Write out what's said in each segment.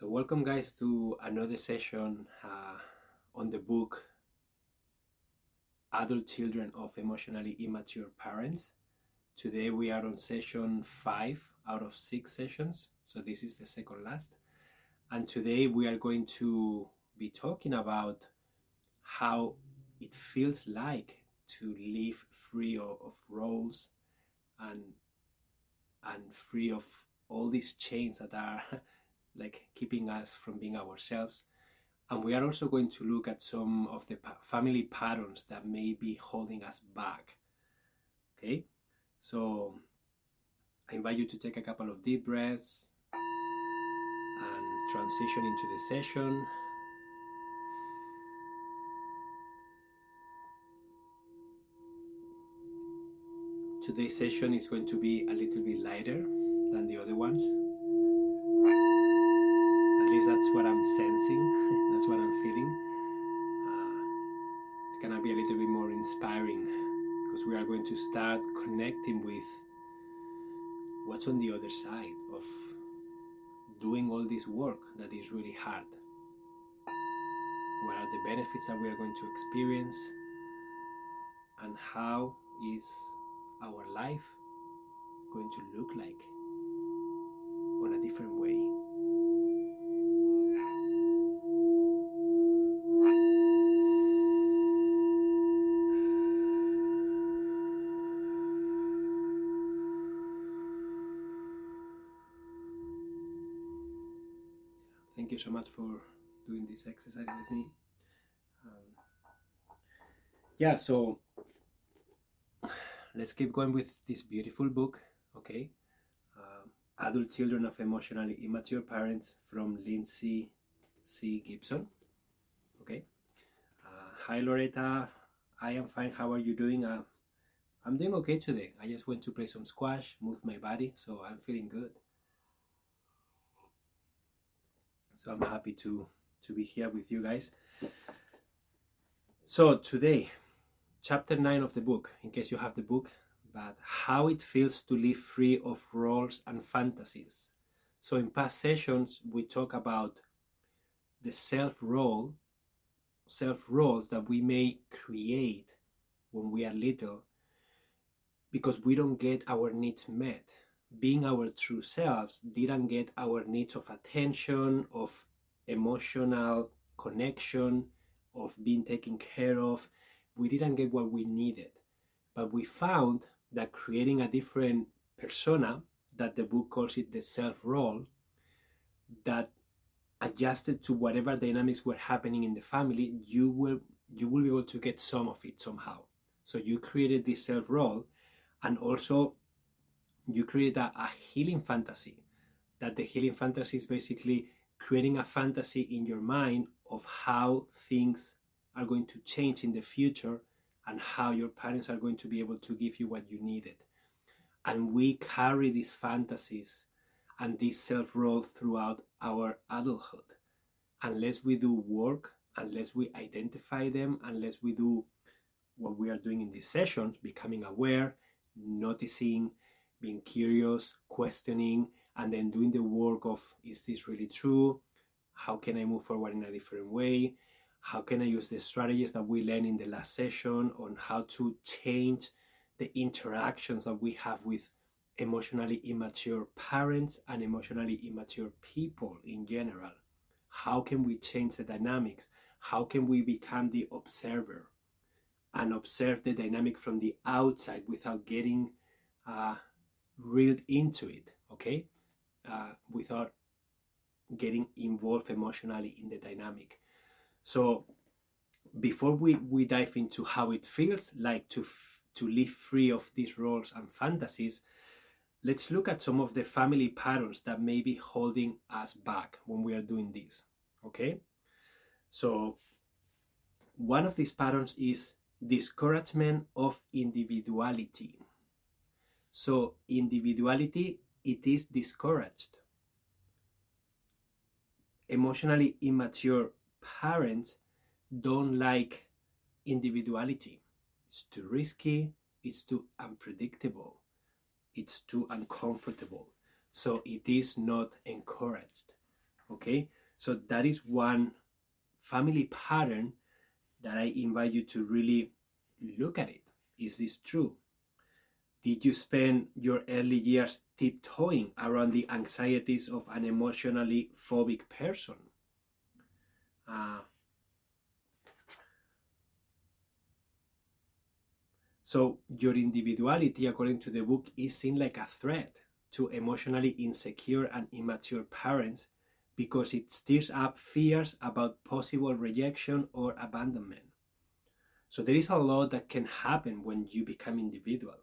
So welcome guys to another session on the book Adult Children of Emotionally Immature Parents. Today we are on session 5 out of 6 sessions, so this is the second last. And today we are going to be talking about how it feels like to live free of roles and free of all these chains that are like keeping us from being ourselves. And we are also going to look at some of the family patterns that may be holding us back. Okay, so I invite you to take a couple of deep breaths and transition into the session. Today's session is going to be a little bit lighter than the other ones. At least that's what I'm sensing, that's what I'm feeling. It's gonna be a little bit more inspiring because we are going to start connecting with what's on the other side of doing all this work that is really hard. What are the benefits that we are going to experience, and how is our life going to look like on a different way. Thank you so much for doing this exercise with me. So let's keep going with this beautiful book, okay? Adult Children of Emotionally Immature Parents from Lindsay C. Gibson, okay? Hi Loretta, I am fine, how are you doing? I'm doing okay today. I just went to play some squash, move my body, so I'm feeling good. So I'm happy to be here with you guys. So today, chapter 9 of the book, in case you have the book, but how it feels to live free of roles and fantasies. So in past sessions, we talk about the self-roles that we may create when we are little because we don't get our needs met. Being our true selves didn't get our needs of attention, of emotional connection, of being taken care of. We didn't get what we needed. But we found that creating a different persona, that the book calls it the self-role, that adjusted to whatever dynamics were happening in the family, you will be able to get some of it somehow. So you created this self-role, and also you create a healing fantasy, that the healing fantasy is basically creating a fantasy in your mind of how things are going to change in the future and how your parents are going to be able to give you what you needed. And we carry these fantasies and this self-role throughout our adulthood. Unless we do work, unless we identify them, unless we do what we are doing in these sessions, becoming aware, noticing, being curious, questioning, and then doing the work of, is this really true? How can I move forward in a different way? How can I use the strategies that we learned in the last session on how to change the interactions that we have with emotionally immature parents and emotionally immature people in general? How can we change the dynamics? How can we become the observer and observe the dynamic from the outside without getting reeled into it, okay? Without getting involved emotionally in the dynamic. So before we dive into how it feels like to live free of these roles and fantasies, let's look at some of the family patterns that may be holding us back when we are doing this, okay? So one of these patterns is discouragement of individuality. So individuality, it is discouraged. Emotionally immature parents don't like individuality. It's too risky, it's too unpredictable, it's too uncomfortable. So it is not encouraged. Okay, so that is one family pattern that I invite you to really look at it. Is this true? Did you spend your early years tiptoeing around the anxieties of an emotionally phobic person? Uh, so your individuality, according to the book, is seen like a threat to emotionally insecure and immature parents because it stirs up fears about possible rejection or abandonment. So there is a lot that can happen when you become individual,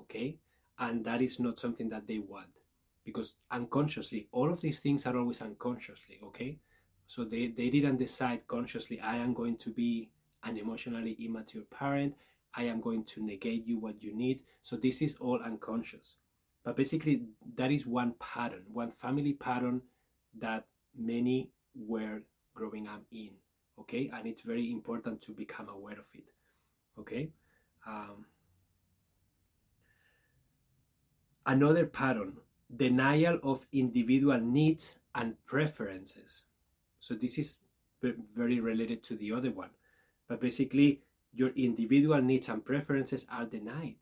okay? And that is not something that they want, because unconsciously, all of these things are always unconsciously, okay? So they didn't decide consciously, I am going to be an emotionally immature parent, I am going to negate you what you need. So this is all unconscious. But basically, that is one pattern, one family pattern that many were growing up in, okay? And it's very important to become aware of it, okay? Um, Another pattern, denial of individual needs and preferences. So this is very related to the other one. But basically, your individual needs and preferences are denied.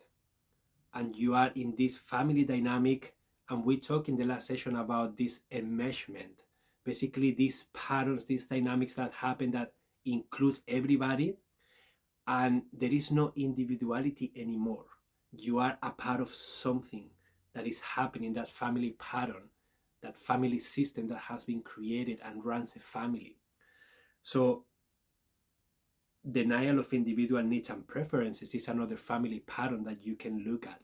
And you are in this family dynamic. And we talked in the last session about this enmeshment. Basically, these patterns, these dynamics that happen that includes everybody. And there is no individuality anymore. You are a part of something that is happening, that family pattern, that family system that has been created and runs a family. So denial of individual needs and preferences is another family pattern that you can look at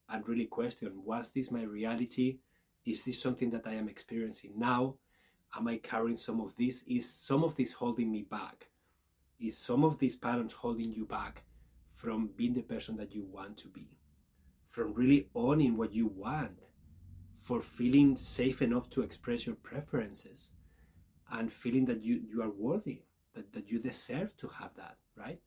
and really question, was this my reality? Is this something that I am experiencing now? Am I carrying some of this? Is some of this holding me back? Is some of these patterns holding you back from being the person that you want to be, from really owning what you want, for feeling safe enough to express your preferences and feeling that you are worthy, that you deserve to have that, right?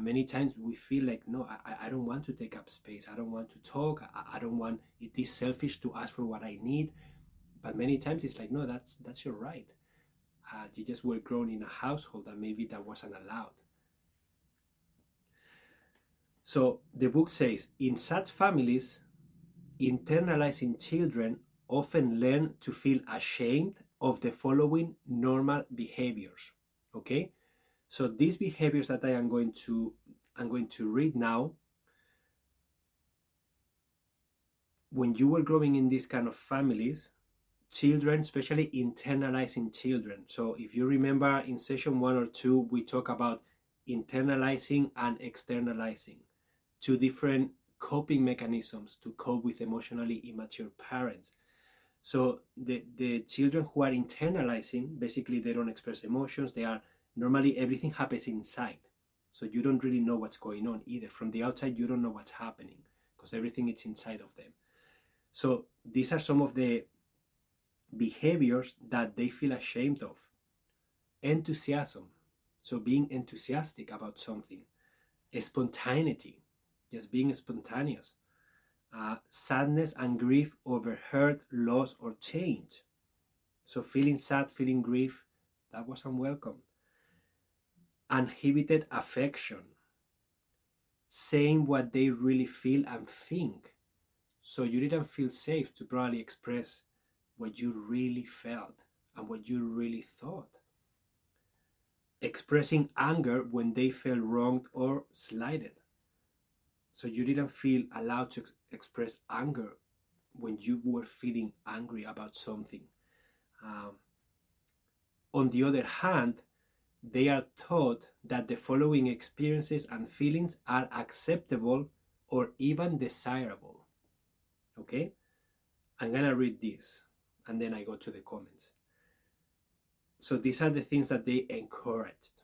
Many times we feel like, no, I don't want to take up space. I don't want to talk. I don't want, it is selfish to ask for what I need. But many times it's like, no, that's your right. You just were grown in a household that maybe that wasn't allowed. So the book says, in such families, internalizing children often learn to feel ashamed of the following normal behaviors. Okay? So these behaviors that I'm going to read now, when you were growing in these kind of families, children, especially internalizing children. So if you remember in session 1 or 2, we talk about internalizing and externalizing, two different coping mechanisms to cope with emotionally immature parents. So the children who are internalizing, basically they don't express emotions. They are normally, everything happens inside. So you don't really know what's going on either. From the outside, you don't know what's happening because everything is inside of them. So these are some of the behaviors that they feel ashamed of. Enthusiasm, so being enthusiastic about something. Spontaneity, just being spontaneous. Sadness and grief over hurt, loss, or change. So feeling sad, feeling grief, that was unwelcome. Uninhibited affection, saying what they really feel and think. So you didn't feel safe to probably express what you really felt and what you really thought. Expressing anger when they felt wronged or slighted. So you didn't feel allowed to express anger when you were feeling angry about something. On the other hand, they are taught that the following experiences and feelings are acceptable or even desirable. Okay? I'm gonna read this and then I go to the comments. So these are the things that they encouraged.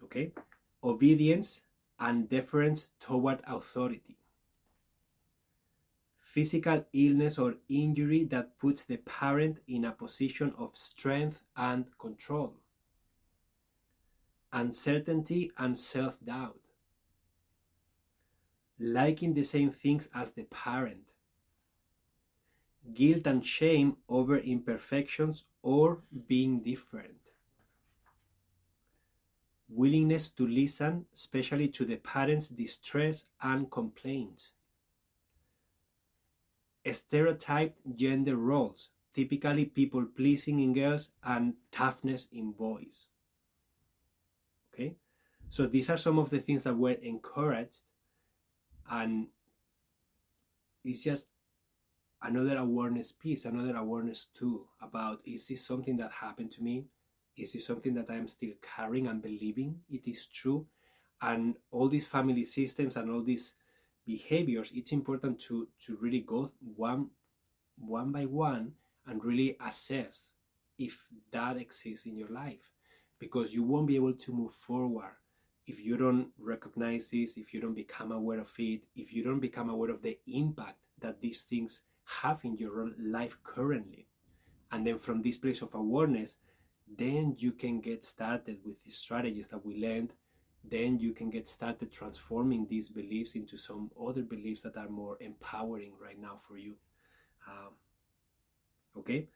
Okay? Obedience and deference toward authority. Physical illness or injury that puts the parent in a position of strength and control. Uncertainty and self-doubt. Liking the same things as the parent. guilt and shame over imperfections or being different, willingness to listen, especially to the parents' distress and complaints, stereotyped gender roles, typically people pleasing in girls and toughness in boys. Okay, so these are some of the things that were encouraged, and it's just another awareness piece, another awareness tool about, is this something that happened to me? Is this something that I'm still carrying and believing it is true? And all these family systems and all these behaviors, it's important to really go one by one and really assess if that exists in your life, because you won't be able to move forward if you don't recognize this, if you don't become aware of it, if you don't become aware of the impact that these things have in your life currently. And then from this place of awareness, then you can get started with the strategies that we learned. Then you can get started transforming these beliefs into some other beliefs that are more empowering right now for you. Okay,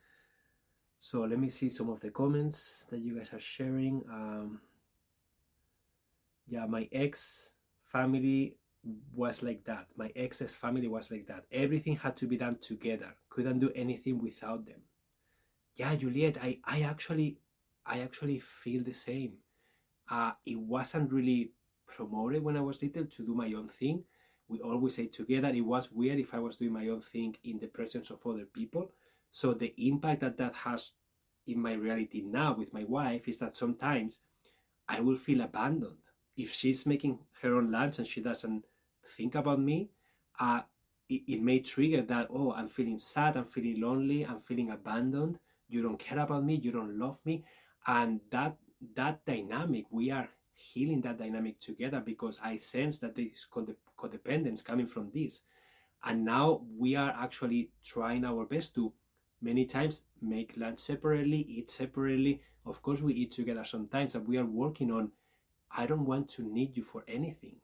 so let me see some of the comments that you guys are sharing. Yeah, my ex family was like that. My ex's family was like that. Everything had to be done together. Couldn't do anything without them. Yeah, Juliet, I actually feel the same. It wasn't really promoted when I was little to do my own thing. We always say together. It was weird if I was doing my own thing in the presence of other people. So the impact that that has in my reality now with my wife is that sometimes I will feel abandoned. If she's making her own lunch and she doesn't think about me, it may trigger that, oh, I'm feeling sad, I'm feeling lonely, I'm feeling abandoned, you don't care about me, you don't love me. And that dynamic, we are healing that dynamic together, because I sense that there is codependence coming from this. And now we are actually trying our best to many times make lunch separately, eat separately. Of course we eat together sometimes, and we are working on, I don't want to need you for anything.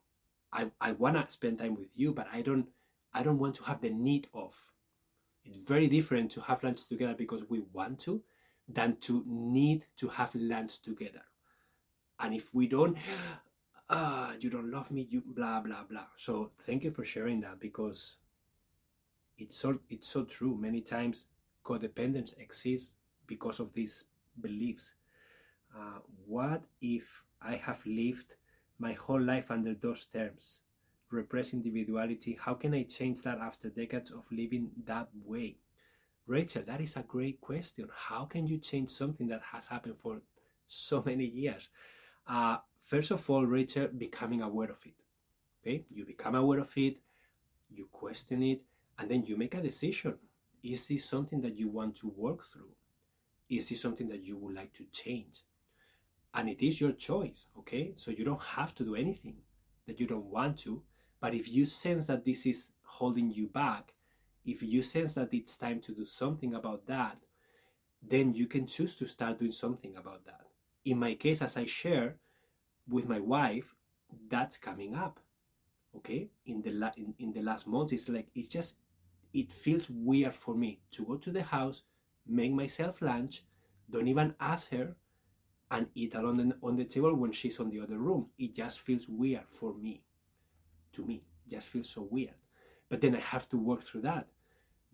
I want to spend time with you, but I don't want to have the need of. It's very different to have lunch together because we want to, than to need to have lunch together. And if we don't, you don't love me, you blah blah blah. So thank you for sharing that, because it's so true. Many times codependence exists because of these beliefs. What if I have lived my whole life under those terms? Repress individuality. How can I change that after decades of living that way? Rachel, that is a great question. How can you change something that has happened for so many years? First of all, Rachel, becoming aware of it. Okay, you become aware of it, you question it, and then you make a decision. Is this something that you want to work through? Is this something that you would like to change? And it is your choice, okay? So you don't have to do anything that you don't want to. But if you sense that this is holding you back, if you sense that it's time to do something about that, then you can choose to start doing something about that. In my case, as I share with my wife, that's coming up, okay? In the last months, it's like, it feels weird for me to go to the house, make myself lunch, don't even ask her, and eat alone on the table when she's on the other room. It just feels weird for me. To me, it just feels so weird. But then I have to work through that,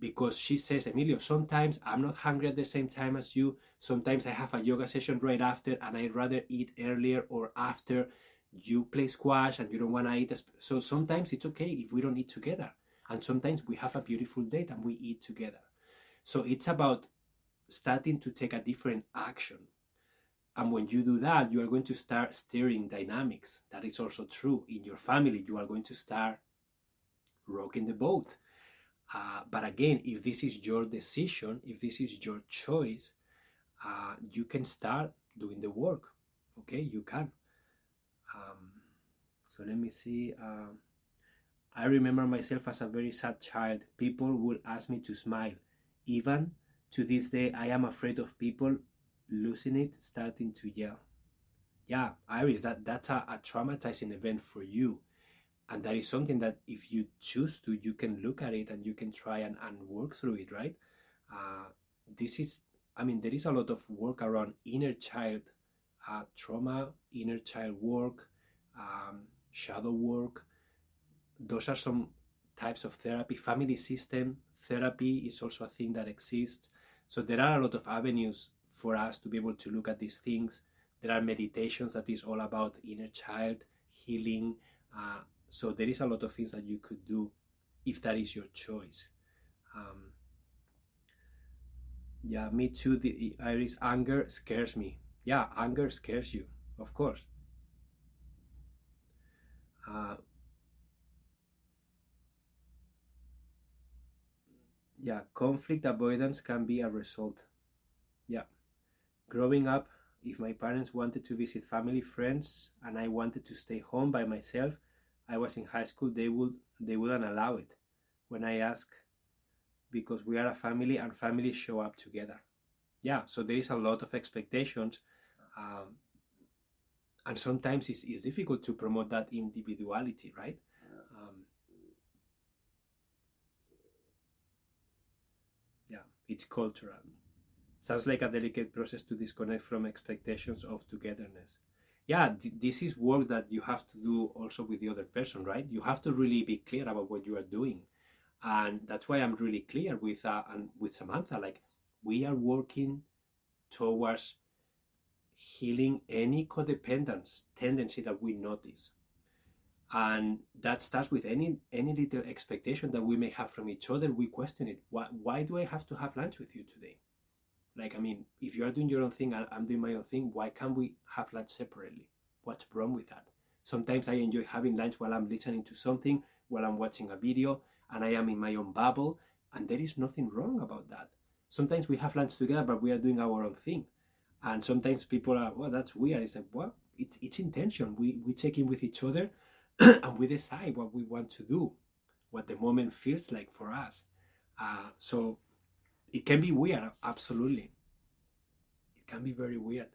because she says, Emilio, sometimes I'm not hungry at the same time as you. Sometimes I have a yoga session right after, and I'd rather eat earlier or after you play squash and you don't want to eat. So sometimes it's okay if we don't eat together. And sometimes we have a beautiful date and we eat together. So it's about starting to take a different action. And when you do that, you are going to start steering dynamics. That is also true in your family. You are going to start rocking the boat. But again, if this is your decision, if this is your choice, you can start doing the work. Okay, you can. So let me see. I remember myself as a very sad child. People would ask me to smile. Even to this day, I am afraid of people losing it, starting to yell. Yeah, Iris, that's a traumatizing event for you. And that is something that if you choose to, you can look at it and you can try and work through it, right? This is, I mean, there is a lot of work around inner child trauma, inner child work, shadow work. Those are some types of therapy. Family system therapy is also a thing that exists. So there are a lot of avenues for us to be able to look at these things. There are meditations that is all about inner child healing. So there is a lot of things that you could do if that is your choice. Yeah, me too. The Iris, anger scares me. Yeah, anger scares you, of course. Yeah, conflict avoidance can be a result. Yeah, growing up, if my parents wanted to visit family friends and I wanted to stay home by myself, I was in high school, they wouldn't allow it. When I ask, because we are a family and families show up together. Yeah, so there is a lot of expectations, and sometimes it's difficult to promote that individuality, right? Yeah, it's cultural. Sounds like a delicate process to disconnect from expectations of togetherness. Yeah, this is work that you have to do also with the other person, right? You have to really be clear about what you are doing, and that's why I'm really clear with and with Samantha. Like, we are working towards healing any codependence tendency that we notice, and that starts with any little expectation that we may have from each other. We question it. Why do I have to have lunch with you today? Like, I mean, if you are doing your own thing and I'm doing my own thing, why can't we have lunch separately? What's wrong with that? Sometimes I enjoy having lunch while I'm listening to something, while I'm watching a video, and I am in my own bubble, and there is nothing wrong about that. Sometimes we have lunch together, but we are doing our own thing. And sometimes people are, well, that's weird. It's like, well, it's intention. We check in with each other and we decide what we want to do, what the moment feels like for us. So it can be weird, absolutely. It can be very weird,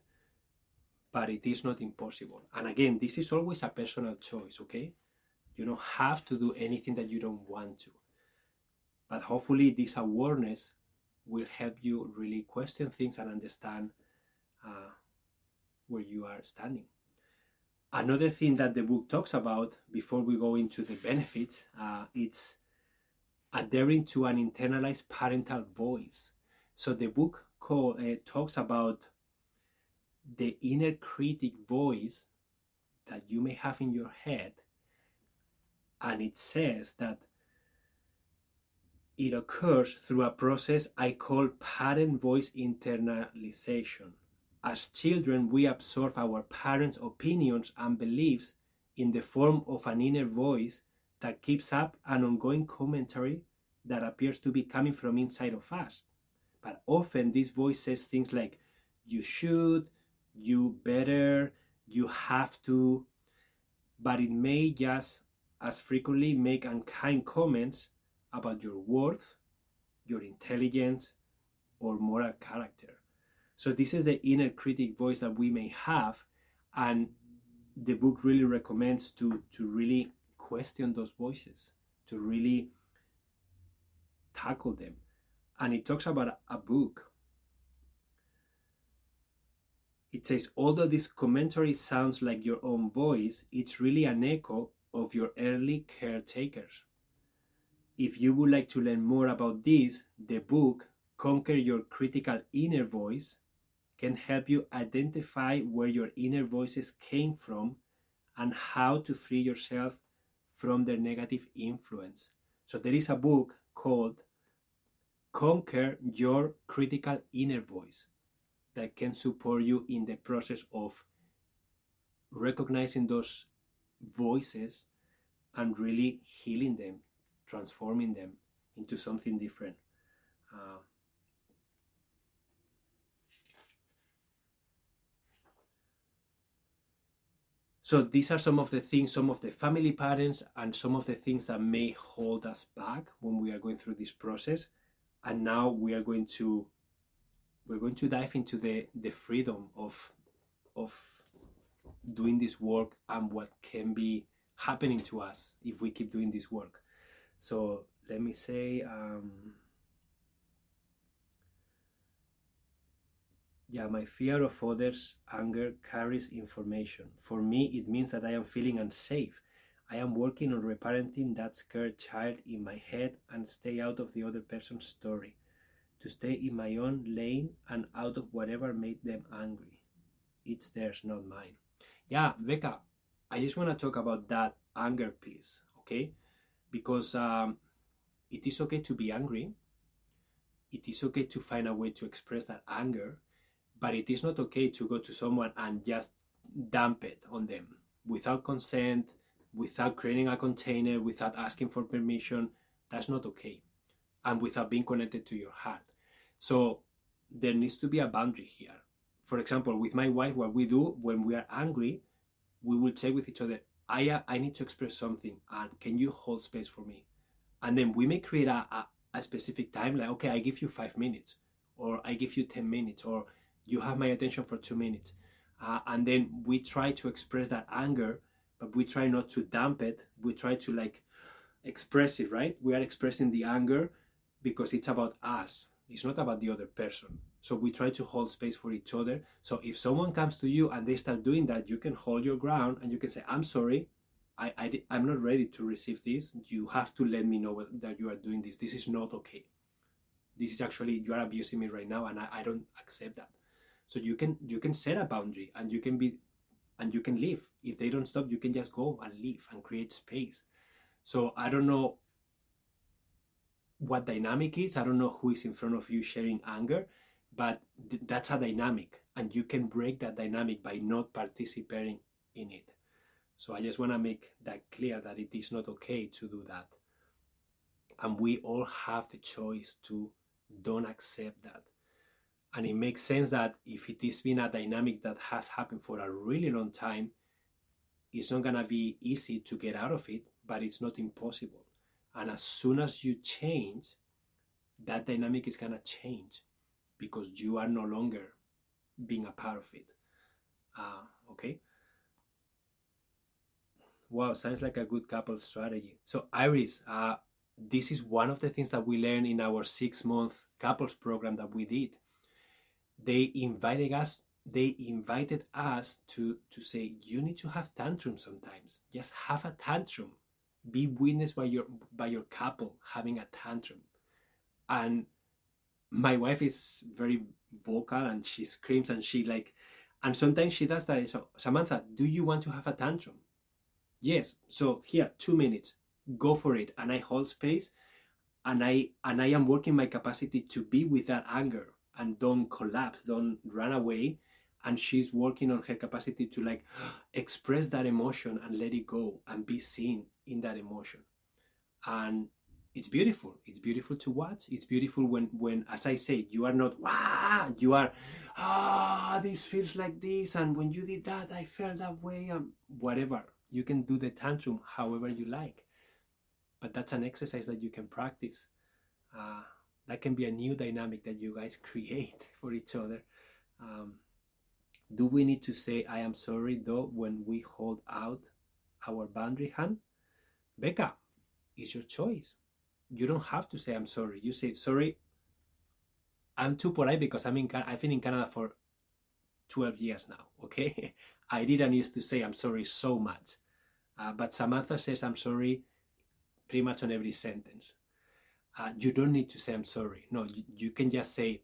but it is not impossible. And again, this is always a personal choice, okay? You don't have to do anything that you don't want to. But hopefully, this awareness will help you really question things and understand where you are standing. Another thing that the book talks about before we go into the benefits, it's adhering to an internalized parental voice. So the book talks about the inner critic voice that you may have in your head, and it says that it occurs through a process I call parent voice internalization. As children, we absorb our parents' opinions and beliefs in the form of an inner voice that keeps up an ongoing commentary that appears to be coming from inside of us. But often this voice says things like, you should, you better, you have to, but it may just as frequently make unkind comments about your worth, your intelligence, or moral character. So this is the inner critic voice that we may have, and the book really recommends to really question those voices, to really tackle them. And it talks about a book. It says, although this commentary sounds like your own voice, it's really an echo of your early caretakers. If you would like to learn more about this, the book, Conquer Your Critical Inner Voice, can help you identify where your inner voices came from and how to free yourself from their negative influence. So there is a book called Conquer Your Critical Inner Voice that can support you in the process of recognizing those voices and really healing them, transforming them into something different. So these are some of the things, some of the family patterns, and some of the things that may hold us back when we are going through this process. And now we're going to dive into the freedom of doing this work and what can be happening to us if we keep doing this work. So let me say, my fear of others' anger carries information. For me, it means that I am feeling unsafe. I am working on reparenting that scared child in my head and stay out of the other person's story, to stay in my own lane and out of whatever made them angry. It's theirs, not mine. Yeah, Becca, I just want to talk about that anger piece, okay? Because it is okay to be angry. It is okay to find a way to express that anger, but it is not okay to go to someone and just dump it on them without consent, without creating a container, without asking for permission. That's not okay. And without being connected to your heart. So there needs to be a boundary here. For example, with my wife, what we do when we are angry, we will say with each other, I need to express something, and can you hold space for me? And then we may create a specific time, like, okay, I give you 5 minutes, or I give you 10 minutes, or you have my attention for 2 minutes. And then we try to express that anger, but we try not to dump it. We try to like express it, right? We are expressing the anger because it's about us. It's not about the other person. So we try to hold space for each other. So if someone comes to you and they start doing that, you can hold your ground and you can say, I'm sorry, I'm not ready to receive this. You have to let me know that you are doing this. This is not okay. This is actually, you are abusing me right now, and I don't accept that. So you can set a boundary, and you can leave. If they don't stop, you can just go and leave and create space. So I don't know what dynamic is. I don't know who is in front of you sharing anger, but that's a dynamic, and you can break that dynamic by not participating in it. So I just want to make that clear, that it is not okay to do that. And we all have the choice to don't accept that. And it makes sense that if it has been a dynamic that has happened for a really long time, it's not going to be easy to get out of it, but it's not impossible. And as soon as you change, that dynamic is going to change because you are no longer being a part of it. Okay? Wow, sounds like a good couple strategy. So Iris, this is one of the things that we learned in our 6-month couples program that we did. They invited us to say, you need to have tantrums sometimes. Just have a tantrum. Be witnessed by your couple having a tantrum. And my wife is very vocal, and she screams, and and sometimes she does that. So, Samantha, do you want to have a tantrum? Yes. So here, 2 minutes, go for it. And I hold space, and I am working my capacity to be with that anger and don't collapse, don't run away. And she's working on her capacity to express that emotion and let it go and be seen in that emotion. And it's beautiful. It's beautiful to watch. It's beautiful when, as I say, you are not, wow, you are, this feels like this. And when you did that, I felt that way. Whatever. You can do the tantrum however you like. But that's an exercise that you can practice. That can be a new dynamic that you guys create for each other. Do we need to say, I am sorry, though, when we hold out our boundary hand? Becca, it's your choice. You don't have to say, I'm sorry. You say, sorry, I'm too polite because I've been in Canada for 12 years now, okay? I didn't used to say I'm sorry so much. But Samantha says I'm sorry pretty much on every sentence. You don't need to say I'm sorry. No, you can just say,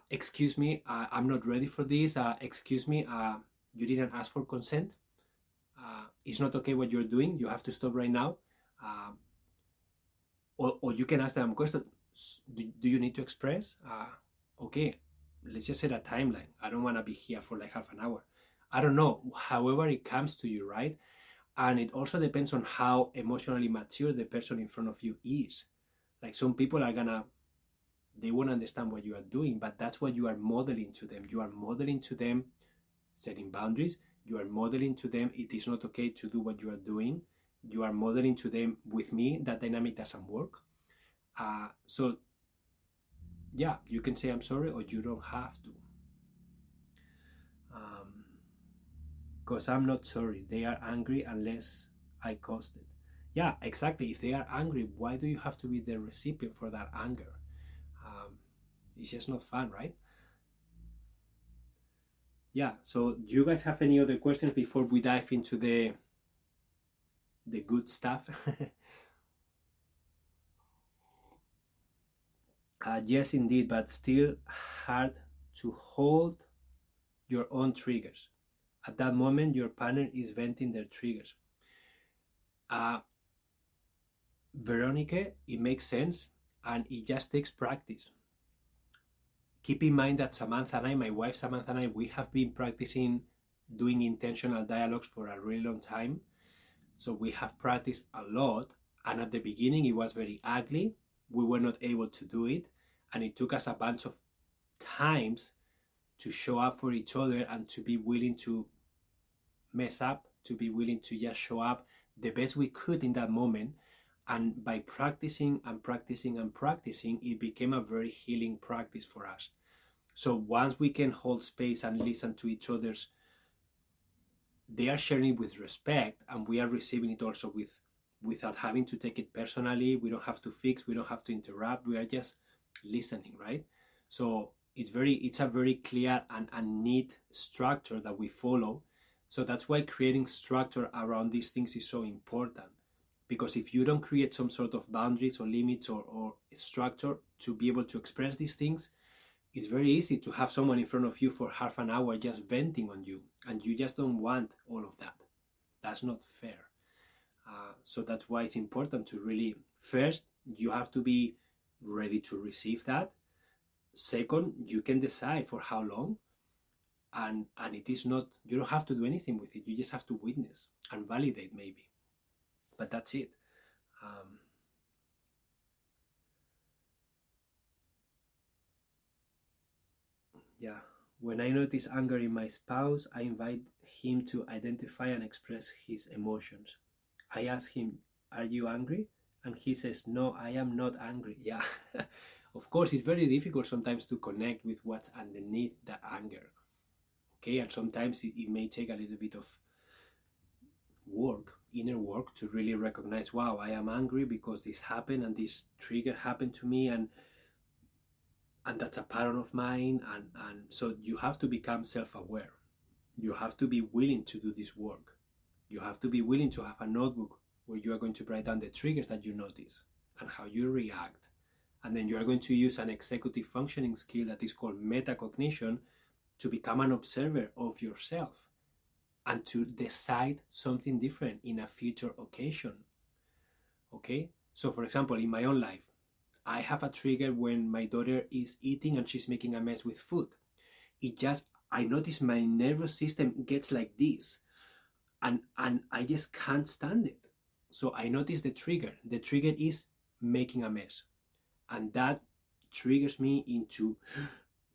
excuse me, I'm not ready for this. Excuse me, you didn't ask for consent. It's not okay what you're doing. You have to stop right now. Or you can ask them a question. Do you need to express? Okay, let's just set a timeline. I don't want to be here for half an hour. I don't know. However it comes to you, right? And it also depends on how emotionally mature the person in front of you is. Some people they won't understand what you are doing, but that's what you are modeling to them. You are modeling to them setting boundaries. You are modeling to them it is not okay to do what you are doing. You are modeling to them, with me, that dynamic doesn't work. So yeah, you can say I'm sorry, or you don't have to. Because I'm not sorry. They are angry unless I caused it. Yeah, exactly. If they are angry, why do you have to be the recipient for that anger? It's just not fun, right? Yeah, so do you guys have any other questions before we dive into the good stuff? Yes, indeed, but still hard to hold your own triggers. At that moment, your partner is venting their triggers. Uh, Veronica, it makes sense, and it just takes practice. Keep in mind that Samantha and I, my wife Samantha and I, we have been practicing doing intentional dialogues for a really long time. So we have practiced a lot, and at the beginning it was very ugly. We were not able to do it, and it took us a bunch of times to show up for each other and to be willing to mess up, to be willing to just show up the best we could in that moment. And by practicing and practicing and practicing, it became a very healing practice for us. So once we can hold space and listen to each other's, they are sharing it with respect, and we are receiving it also without having to take it personally. We don't have to fix, we don't have to interrupt, we are just listening, right? So it's a very clear and neat structure that we follow. So that's why creating structure around these things is so important, because if you don't create some sort of boundaries or limits or structure to be able to express these things, it's very easy to have someone in front of you for half an hour just venting on you, and you just don't want all of that. That's not fair. So that's why it's important to really, first, you have to be ready to receive that. Second, you can decide for how long, and it is not, you don't have to do anything with it. You just have to witness and validate, maybe. But that's it. Yeah. When I notice anger in my spouse, I invite him to identify and express his emotions. I ask him, "Are you angry?" And he says, "No, I am not angry." Yeah. Of course, it's very difficult sometimes to connect with what's underneath the anger. Okay. And sometimes it may take a little bit of work, inner work, to really recognize, wow, I am angry because this happened and this trigger happened to me, and that's a pattern of mine, and so you have to become self-aware. You have to be willing to do this work. You have to be willing to have a notebook where you are going to write down the triggers that you notice and how you react, and then you are going to use an executive functioning skill that is called metacognition to become an observer of yourself and to decide something different in a future occasion. Okay, so for example, in my own life, I have a trigger when my daughter is eating and she's making a mess with food. I notice my nervous system gets like this, and I just can't stand it. So I notice the trigger. The trigger is making a mess, and that triggers me into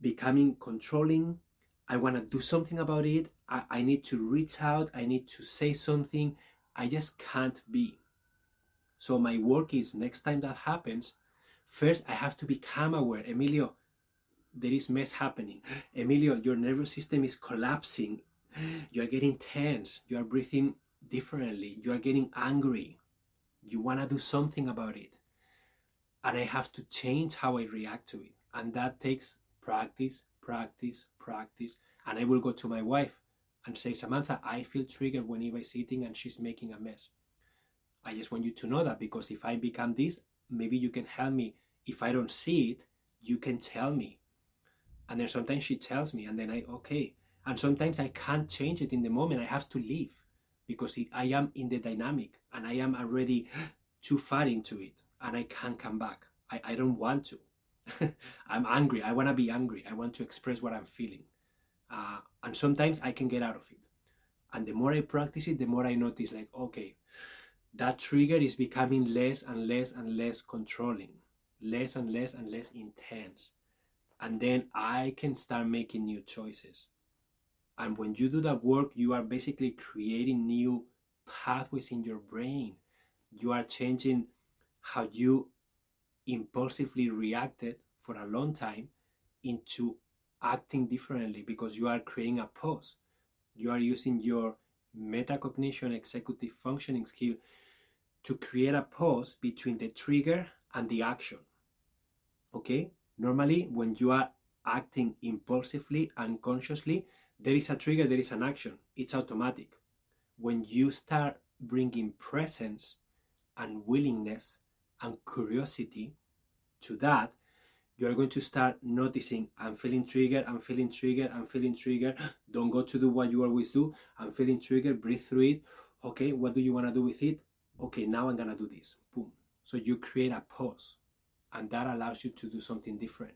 becoming controlling. I want to do something about it. I need to reach out. I need to say something. I just can't be. So my work is, next time that happens, first I have to become aware. Emilio, there is mess happening. Emilio, your nervous system is collapsing. You are getting tense. You are breathing differently. You are getting angry. You want to do something about it. And I have to change how I react to it. And that takes practice, practice, practice. And I will go to my wife and say, "Samantha, I feel triggered when Eva is eating and she's making a mess. I just want you to know that, because if I become this, maybe you can help me. If I don't see it, you can tell me." And then sometimes she tells me, and then okay. And sometimes I can't change it in the moment. I have to leave because I am in the dynamic and I am already too far into it, and I can't come back. I don't want to. I'm angry. I want to be angry. I want to express what I'm feeling. And sometimes I can get out of it. And the more I practice it, the more I notice, like, okay, that trigger is becoming less and less and less controlling, less and less and less intense. And then I can start making new choices. And when you do that work, you are basically creating new pathways in your brain. You are changing how you impulsively reacted for a long time into acting differently, because you are creating a pause. You are using your metacognition executive functioning skill to create a pause between the trigger and the action. Okay? Normally, when you are acting impulsively, unconsciously, there is a trigger, there is an action. It's automatic. When you start bringing presence and willingness and curiosity to that, you're going to start noticing, I'm feeling triggered, I'm feeling triggered, I'm feeling triggered. Don't go to do what you always do. I'm feeling triggered, breathe through it. Okay, what do you want to do with it? Okay, now I'm going to do this. Boom. So you create a pause, and that allows you to do something different.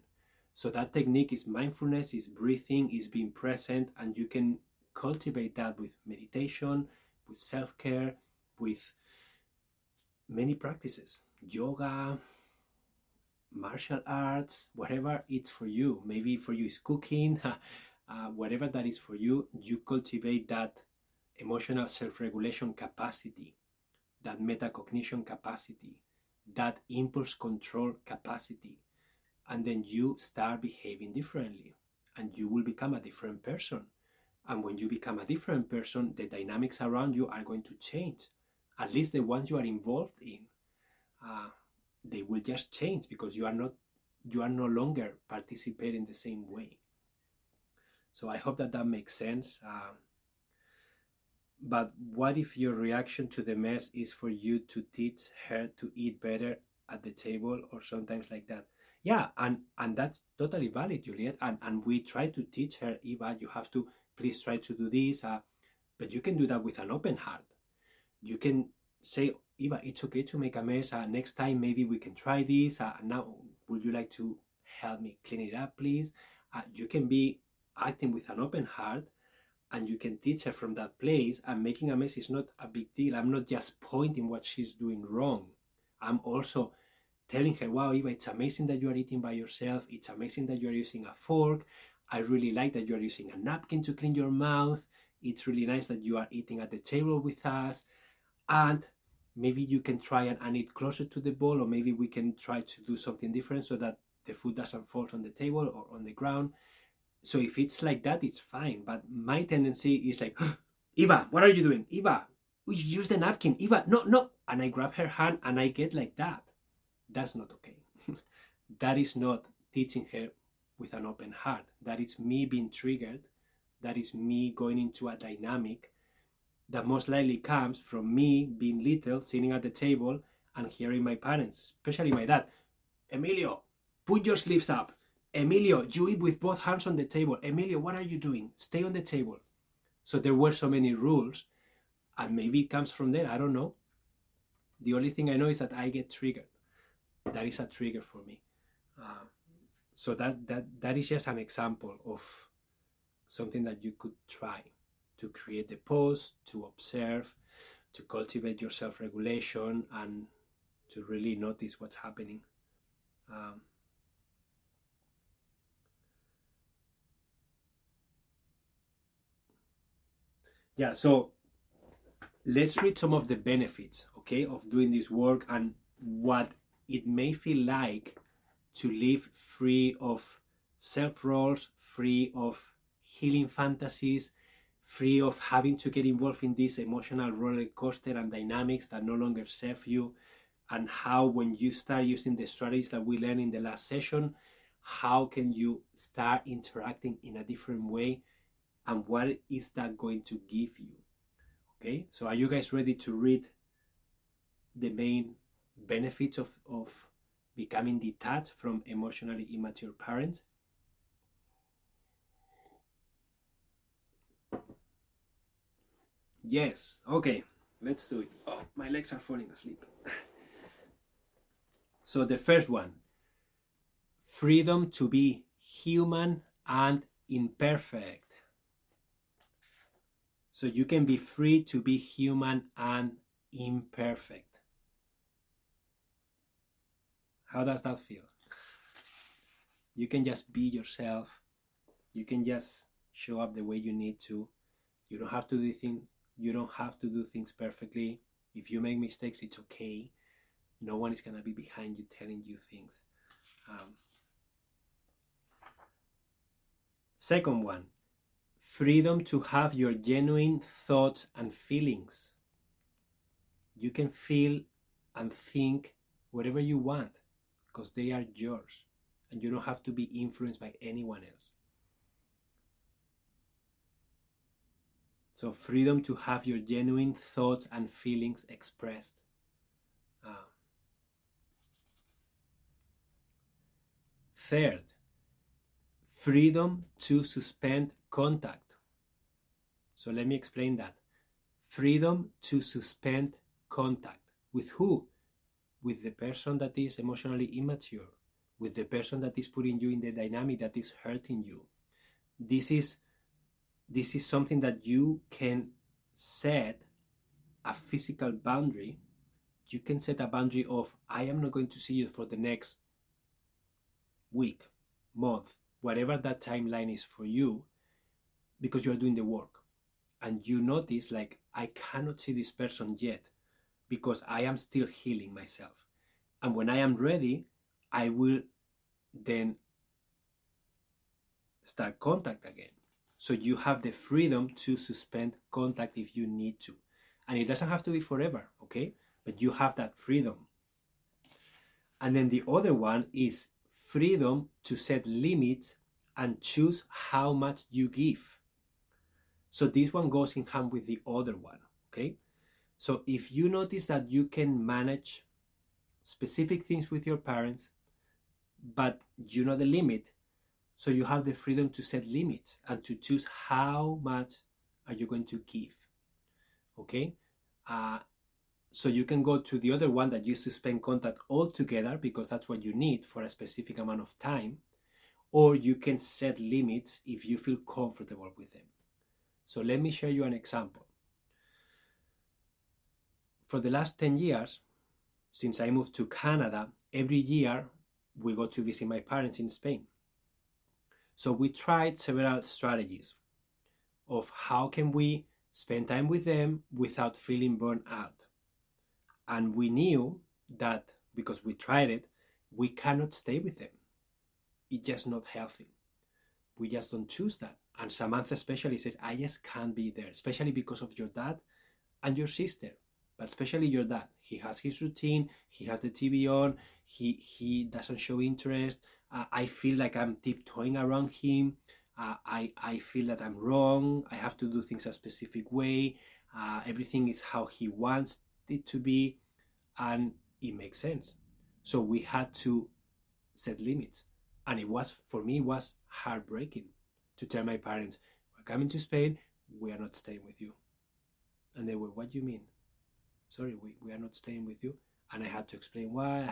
So that technique is mindfulness, is breathing, is being present, and you can cultivate that with meditation, with self-care, with many practices, yoga, martial arts, whatever it's for you. Maybe for you is cooking, whatever that is for you, you cultivate that emotional self-regulation capacity, that metacognition capacity, that impulse control capacity, and then you start behaving differently, and you will become a different person. And when you become a different person, the dynamics around you are going to change. At least the ones you are involved in, they will just change because you are no longer participating the same way. So I hope that makes sense. But what if your reaction to the mess is for you to teach her to eat better at the table, or sometimes like that? Yeah, and that's totally valid, Juliet. And we try to teach her, Eva, you have to please try to do this. But you can do that with an open heart. You can say, Eva, it's okay to make a mess. Next time, maybe we can try this. Now, would you like to help me clean it up, please? You can be acting with an open heart, and you can teach her from that place. And making a mess is not a big deal. I'm not just pointing what she's doing wrong. I'm also telling her, wow, Eva, it's amazing that you are eating by yourself. It's amazing that you are using a fork. I really like that you are using a napkin to clean your mouth. It's really nice that you are eating at the table with us. And maybe you can try and eat closer to the bowl, or maybe we can try to do something different so that the food doesn't fall on the table or on the ground. So if it's like that, it's fine. But my tendency is like, Eva, what are you doing? Eva, use the napkin. Eva, no. And I grab her hand and I get like that. That's not okay. That is not teaching her with an open heart. That is me being triggered. That is me going into a dynamic that most likely comes from me being little, sitting at the table and hearing my parents, especially my dad, Emilio, put your sleeves up. Emilio, you eat with both hands on the table. Emilio, what are you doing? Stay on the table. So there were so many rules, and maybe it comes from there. I don't know. The only thing I know is that I get triggered. That is a trigger for me. So that is just an example of something that you could try to create the pause, to observe, to cultivate your self-regulation, and to really notice what's happening. Yeah, so let's read some of the benefits, okay, of doing this work and what it may feel like to live free of self-roles, free of healing fantasies, free of having to get involved in this emotional roller coaster and dynamics that no longer serve you, and how when you start using the strategies that we learned in the last session, how can you start interacting in a different way, and what is that going to give you? Okay, so are you guys ready to read the main benefits of becoming detached from emotionally immature parents? Yes, okay, let's do it. Oh, my legs are falling asleep. So the first one, freedom to be human and imperfect. So you can be free to be human and imperfect. How does that feel? You can just be yourself. You can just show up the way you need to. You don't have to do things. You don't have to do things perfectly. If you make mistakes, it's okay. No one is gonna be behind you telling you things. Second one, freedom to have your genuine thoughts and feelings. You can feel and think whatever you want because they are yours and you don't have to be influenced by anyone else. So freedom to have your genuine thoughts and feelings expressed. Third, freedom to suspend contact. So let me explain that. Freedom to suspend contact. With who? With the person that is emotionally immature, with the person that is putting you in the dynamic that is hurting you. This is something that you can set a physical boundary. You can set a boundary of, I am not going to see you for the next week, month, whatever that timeline is for you, because you're doing the work. And you notice, like, I cannot see this person yet because I am still healing myself. And when I am ready, I will then start contact again. So you have the freedom to suspend contact if you need to. And it doesn't have to be forever, okay? But you have that freedom. And then the other one is freedom to set limits and choose how much you give. So this one goes in hand with the other one, okay? So if you notice that you can manage specific things with your parents, but you know the limit, so you have the freedom to set limits and to choose how much are you going to give, okay? So you can go to the other one that you suspend contact altogether because that's what you need for a specific amount of time, or you can set limits if you feel comfortable with them. So let me share you an example. For the last 10 years, since I moved to Canada, every year we go to visit my parents in Spain. So we tried several strategies of how can we spend time with them without feeling burned out. And we knew that because we tried it, we cannot stay with them. It's just not healthy. We just don't choose that. And Samantha especially says, I just can't be there, especially because of your dad and your sister. But especially your dad. He has his routine, he has the TV on, he doesn't show interest. I feel like I'm tiptoeing around him. I feel that I'm wrong. I have to do things a specific way. Everything is how he wants it to be. And it makes sense. So we had to set limits. And it was, for me, it was heartbreaking to tell my parents, we're coming to Spain, we are not staying with you. And they were, what do you mean? Sorry, we are not staying with you. And I had to explain why.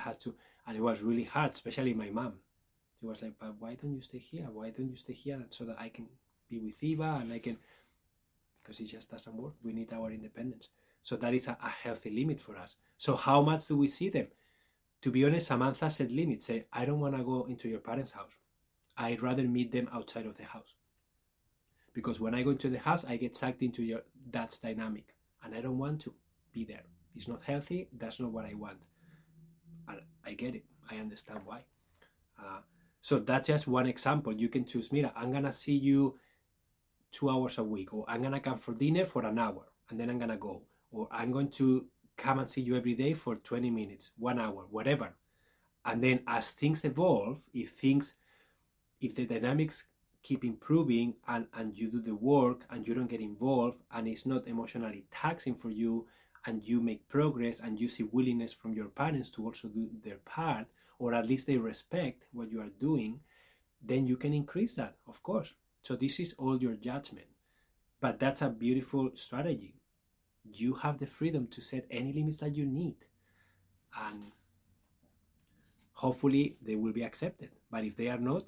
And it was really hard, especially my mom. She was like, but why don't you stay here? Why don't you stay here so that I can be with Eva and I can, because it just doesn't work. We need our independence. So that is a healthy limit for us. So how much do we see them? To be honest, Samantha set limits. Say, I don't want to go into your parents' house. I'd rather meet them outside of the house. Because when I go into the house, I get sucked into your dad's dynamic. And I don't want to be there. It's not healthy. That's not what I want. And I get it. I understand why. So that's just one example. You can choose, Mira, I'm going to see you 2 hours a week. Or I'm going to come for dinner for an hour. And then I'm going to go. Or I'm going to come and see you every day for 20 minutes, 1 hour, whatever. And then as things evolve, if the dynamics keep improving and you do the work and you don't get involved and it's not emotionally taxing for you and you make progress and you see willingness from your parents to also do their part, or at least they respect what you are doing, then you can increase that, of course. So this is all your judgment. But that's a beautiful strategy. You have the freedom to set any limits that you need. And hopefully they will be accepted. But if they are not,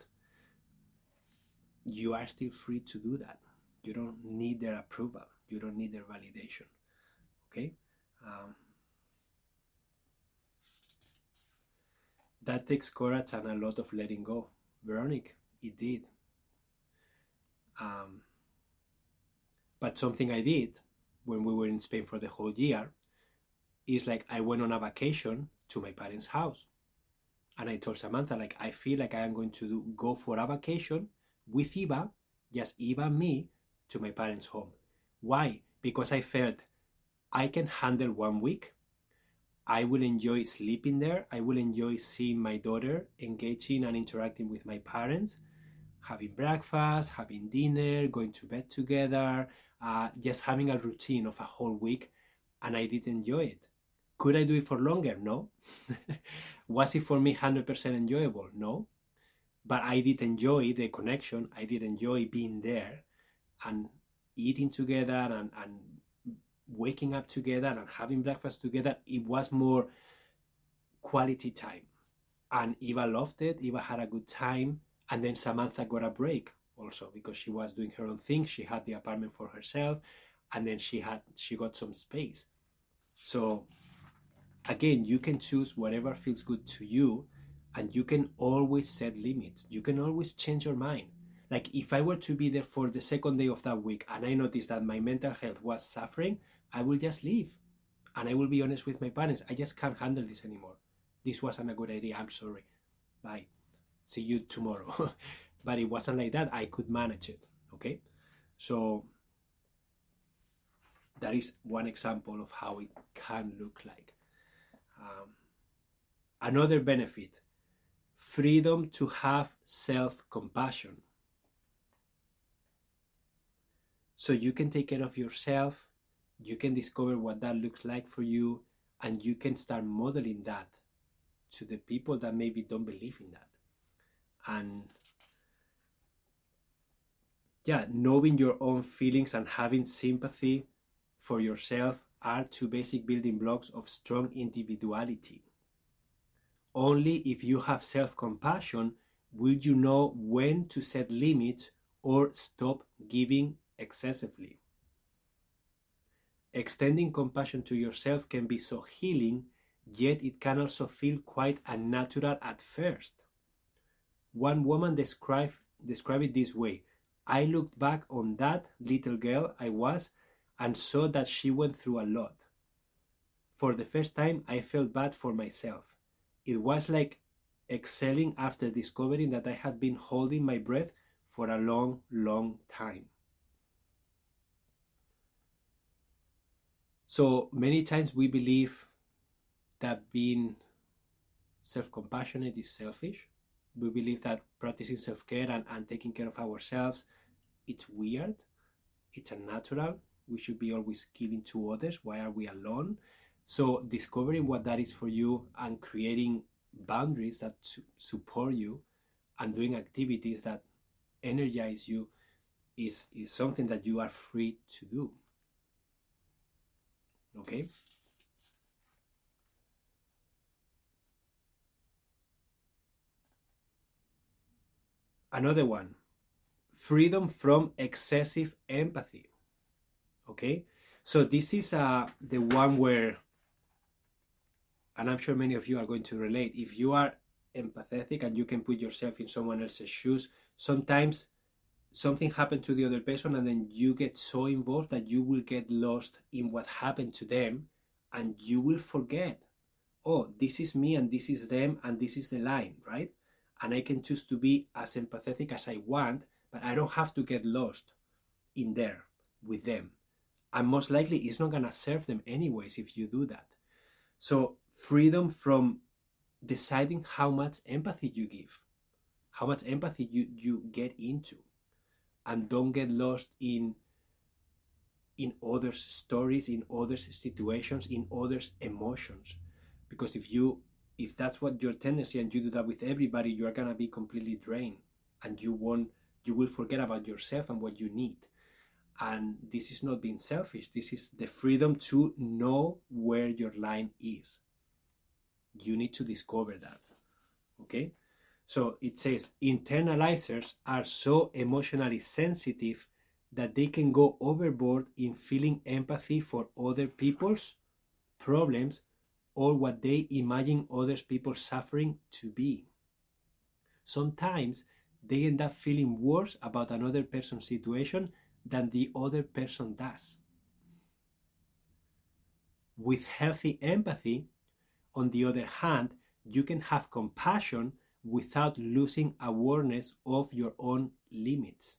you are still free to do that. You don't need their approval. You don't need their validation. Okay? That takes courage and a lot of letting go. Veronica, it did. But something I did when we were in Spain for the whole year is like I went on a vacation to my parents' house. And I told Samantha, like, I feel like I am going to go for a vacation with Eva, just Eva and me, to my parents' home. Why? Because I felt I can handle 1 week. I will enjoy sleeping there. I will enjoy seeing my daughter, engaging and interacting with my parents, having breakfast, having dinner, going to bed together, just having a routine of a whole week. And I did enjoy it. Could I do it for longer? No. Was it for me 100% enjoyable? No. But I did enjoy the connection. I did enjoy being there and eating together and waking up together and having breakfast together. It was more quality time. And Eva loved it. Eva had a good time. And then Samantha got a break also because she was doing her own thing. She had the apartment for herself. And then she got some space. So again, you can choose whatever feels good to you, and you can always set limits. You can always change your mind. Like if I were to be there for the second day of that week and I noticed that my mental health was suffering, I will just leave. And I will be honest with my parents. I just can't handle this anymore. This wasn't a good idea. I'm sorry. Bye. See you tomorrow. But it wasn't like that. I could manage it. Okay? So that is one example of how it can look like. Another benefit, freedom to have self-compassion. So you can take care of yourself, you can discover what that looks like for you, and you can start modeling that to the people that maybe don't believe in that. And yeah, knowing your own feelings and having sympathy for yourself are two basic building blocks of strong individuality. Only if you have self-compassion will you know when to set limits or stop giving excessively. Extending compassion to yourself can be so healing, yet it can also feel quite unnatural at first. One woman described it this way: I looked back on that little girl I was and saw that she went through a lot. For the first time, I felt bad for myself. It was like exhaling after discovering that I had been holding my breath for a long, long time. So many times we believe that being self-compassionate is selfish. We believe that practicing self-care and taking care of ourselves, it's weird, it's unnatural. We should be always giving to others. Why are we alone? So discovering what that is for you and creating boundaries that support you and doing activities that energize you is something that you are free to do. Okay? Another one, freedom from excessive empathy. Okay? So this is the one where, and I'm sure many of you are going to relate, if you are empathetic and you can put yourself in someone else's shoes, sometimes something happened to the other person and then you get so involved that you will get lost in what happened to them and you will forget, oh, this is me and this is them and this is the line, right? And I can choose to be as empathetic as I want, but I don't have to get lost in there with them. And most likely it's not going to serve them anyways if you do that. So freedom from deciding how much empathy you give, how much empathy you get into, and don't get lost in others' stories, in others' situations, in others' emotions. Because if that's what your tendency and you do that with everybody, you are gonna be completely drained and you will forget about yourself and what you need. And this is not being selfish. This is the freedom to know where your line is. You need to discover that. Okay? So it says, internalizers are so emotionally sensitive that they can go overboard in feeling empathy for other people's problems or what they imagine other people's suffering to be. Sometimes they end up feeling worse about another person's situation than the other person does. With healthy empathy, on the other hand, you can have compassion without losing awareness of your own limits.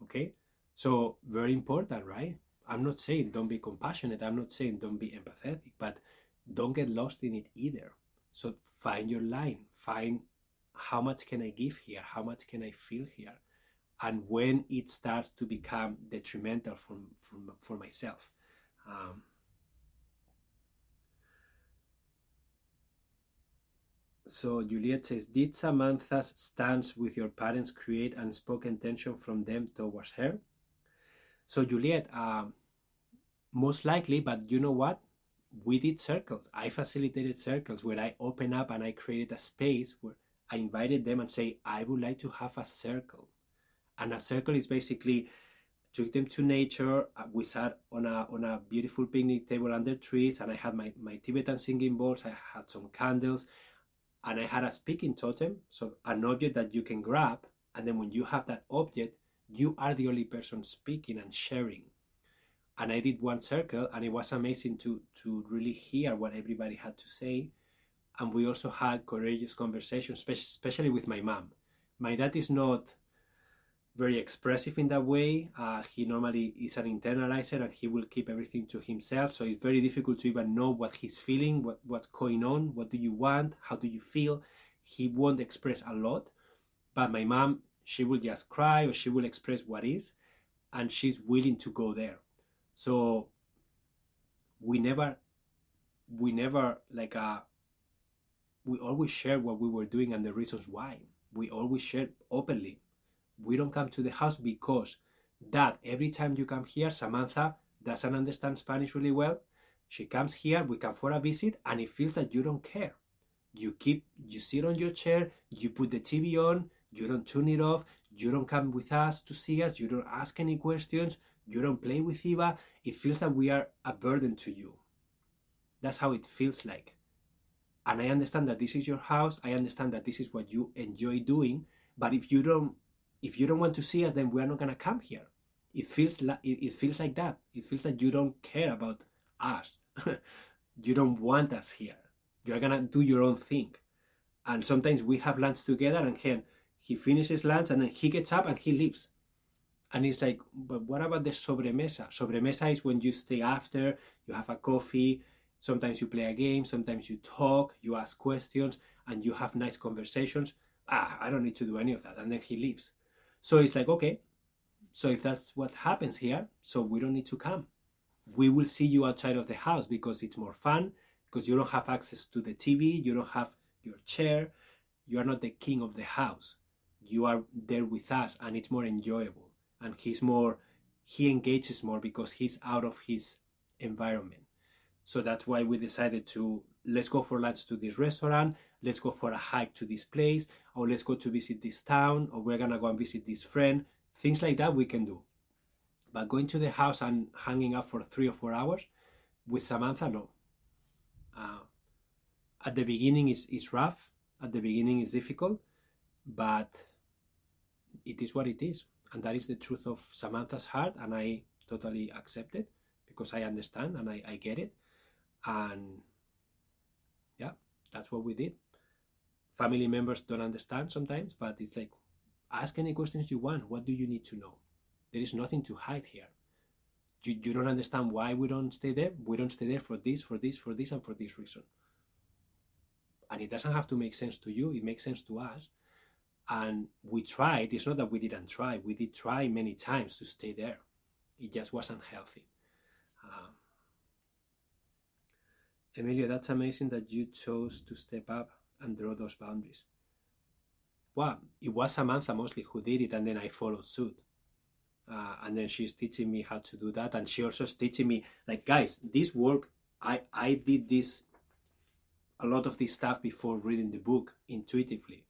Okay, so very important, right? I'm not saying don't be compassionate, I'm not saying don't be empathetic, but don't get lost in it either. So find your line, find how much can I give here, how much can I feel here, and when it starts to become detrimental for myself. um, So Juliet says, did Samantha's stance with your parents create unspoken tension from them towards her? So Juliet, most likely, but you know what? We did circles. I facilitated circles where I open up and I created a space where I invited them and say, I would like to have a circle. And a circle is basically took them to nature. We sat on a beautiful picnic table under trees, and I had my Tibetan singing bowls. I had some candles, and I had a speaking totem, so an object that you can grab. And then when you have that object, you are the only person speaking and sharing. And I did one circle, and it was amazing to really hear what everybody had to say. And we also had courageous conversations, especially with my mom. My dad is not very expressive in that way. He normally is an internalizer, and he will keep everything to himself. So it's very difficult to even know what he's feeling, what's going on, what do you want, how do you feel. He won't express a lot. But my mom, she will just cry, or she will express what is, and she's willing to go there. So we never like we always share what we were doing and the reasons why. We always share openly. We don't come to the house because that every time you come here, Samantha doesn't understand Spanish really well. She comes here, we come for a visit, and it feels that you don't care. You sit on your chair, you put the TV on, you don't turn it off, you don't come with us to see us, you don't ask any questions, you don't play with Eva. It feels that we are a burden to you. That's how it feels like. And I understand that this is your house. I understand that this is what you enjoy doing. But if you don't want to see us, then we are not gonna come here. It feels like that. It feels like you don't care about us. You don't want us here. You're gonna do your own thing. And sometimes we have lunch together, and he finishes lunch and then he gets up and he leaves. And it's like, but what about the sobremesa? Sobremesa is when you stay after, you have a coffee, sometimes you play a game, sometimes you talk, you ask questions, and you have nice conversations. I don't need to do any of that. And then he leaves. So it's like, okay, so if that's what happens here, so we don't need to come. We will see you outside of the house because it's more fun, because you don't have access to the TV, you don't have your chair, you are not the king of the house. You are there with us, and it's more enjoyable. And he engages more because he's out of his environment. So that's why we decided to, let's go for lunch to this restaurant, let's go for a hike to this place, or let's go to visit this town, or we're gonna go and visit this friend. Things like that we can do. But going to the house and hanging out for 3 or 4 hours with Samantha, no. At the beginning it's rough, at the beginning it's difficult, but it is what it is. And that is the truth of Samantha's heart, and I totally accept it because I understand and I get it. And yeah, that's what we did. Family members don't understand sometimes, but it's like, ask any questions you want. What do you need to know? There is nothing to hide here. You don't understand why we don't stay there? We don't stay there for this, and for this reason. And it doesn't have to make sense to you. It makes sense to us. And we tried. It's not that we didn't try. We did try many times to stay there. It just wasn't healthy. Emilio, that's amazing that you chose to step up and draw those boundaries. Well, it was Samantha mostly who did it, and then I followed suit. And then she's teaching me how to do that, and she also is teaching me, like, guys, this work, I did a lot of this stuff before reading the book intuitively,